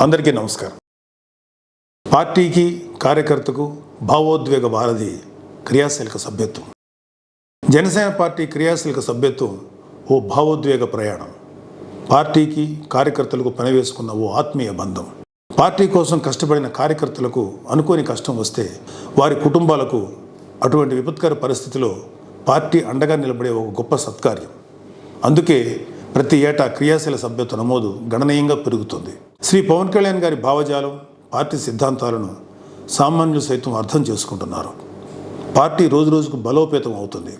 అందరికీ నమస్కారం. పార్టీకి కార్యకర్తకు భావోద్వేగ వారధి క్రియాశీలక సభ్యత్వం. జనసేన పార్టీ క్రియాశీలక సభ్యత్వం ఓ భావోద్వేగ ప్రయాణం. పార్టీకి కార్యకర్తలకు పనివేసుకున్న ఓ ఆత్మీయ బంధం. పార్టీ కోసం కష్టపడిన కార్యకర్తలకు అనుకోని కష్టం వస్తే వారి కుటుంబాలకు అటువంటి విపత్కర పరిస్థితిలో పార్టీ అండగా నిలబడే ఒక గొప్ప సత్కార్యం. అందుకే ప్రతి ఏటా క్రియాశీల సభ్యత్వ నమోదు గణనీయంగా పెరుగుతుంది. శ్రీ పవన్ కళ్యాణ్ గారి భావజాలం, పార్టీ సిద్ధాంతాలను సామాన్యులు సైతం అర్థం చేసుకుంటున్నారు. పార్టీ రోజురోజుకు బలోపేతం అవుతుంది.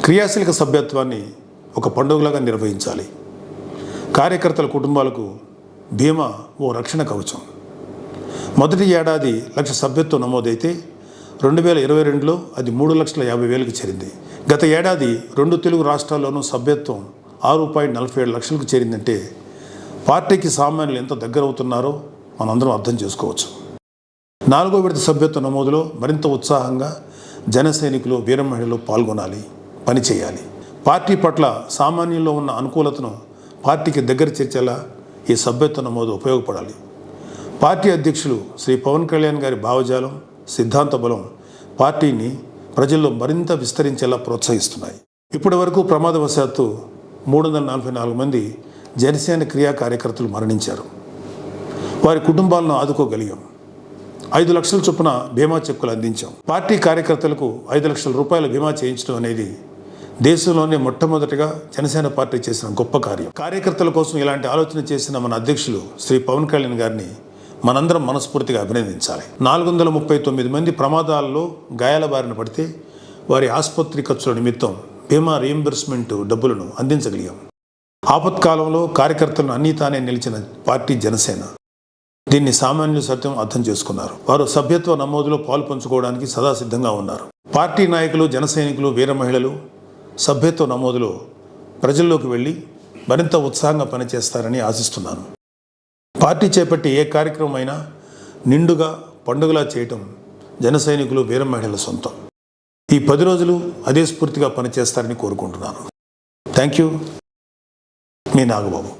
క్రియాశీలక సభ్యత్వాన్ని ఒక పండుగలాగా నిర్వహించాలి. కార్యకర్తల కుటుంబాలకు బీమా ఓ రక్షణ కవచం. మొదటి ఏడాది 1,00,000 సభ్యత్వం నమోదైతే 2022లో అది 3,50,000కి చేరింది. గత ఏడాది 2 తెలుగు రాష్ట్రాల్లోనూ సభ్యత్వం 6.47 లక్షలకు చేరిందంటే పార్టీకి సామాన్యులు ఎంత దగ్గర అవుతున్నారో మనందరం అర్థం చేసుకోవచ్చు. 4వ విడత సభ్యత్వ నమోదులో మరింత ఉత్సాహంగా జన సైనికులు, వీర మహిళలు పాల్గొనాలి, పనిచేయాలి. పార్టీ పట్ల సామాన్యుల్లో ఉన్న అనుకూలతను పార్టీకి దగ్గర చేర్చేలా ఈ సభ్యత్వ నమోదు ఉపయోగపడాలి. పార్టీ అధ్యక్షులు శ్రీ పవన్ కళ్యాణ్ గారి భావజాలం, సిద్ధాంత బలం పార్టీని ప్రజల్లో మరింత విస్తరించేలా ప్రోత్సహిస్తున్నాయి. ఇప్పటి వరకు ప్రమాదవశాత్తు 344 మంది జనసేన క్రియా కార్యకర్తలు మరణించారు. వారి కుటుంబాలను ఆదుకోగలిగాం. 5 లక్షల చొప్పున బీమా చెక్కులు అందించాం. పార్టీ కార్యకర్తలకు 5 లక్షల రూపాయల బీమా చేయించడం అనేది దేశంలోనే మొట్టమొదటిగా జనసేన పార్టీ చేసిన గొప్ప కార్యం. కార్యకర్తల కోసం ఇలాంటి ఆలోచన చేసిన మన అధ్యక్షులు శ్రీ పవన్ కళ్యాణ్ గారిని మనందరం మనస్ఫూర్తిగా అభినందించాలి. 439 మంది ప్రమాదాల్లో గాయాల బారిన పడితే వారి ఆసుపత్రి ఖర్చుల నిమిత్తం బీమా రీయింబర్స్మెంట్ డబ్బులను అందించగలిగాం. ఆపత్కాలంలో కార్యకర్తలను అన్నీ తానే నిలిచిన పార్టీ జనసేన. దీన్ని సామాన్యులు సత్యం అర్థం చేసుకున్నారు. వారు సభ్యత్వ నమోదులో పాలు పంచుకోవడానికి సదా సిద్ధంగా ఉన్నారు. పార్టీ నాయకులు, జన సైనికులు, వీర మహిళలు సభ్యత్వ నమోదులో ప్రజల్లోకి వెళ్ళి మరింత ఉత్సాహంగా పనిచేస్తారని ఆశిస్తున్నాను. పార్టీ చేపట్టి ఏ కార్యక్రమం అయినా నిండుగా పండుగలా చేయటం జన సైనికులు, వీర మహిళల సొంతం. ఈ 10 రోజులు అదే స్ఫూర్తిగా పనిచేస్తారని కోరుకుంటున్నాను. Thank you. మీ నాగబాబు.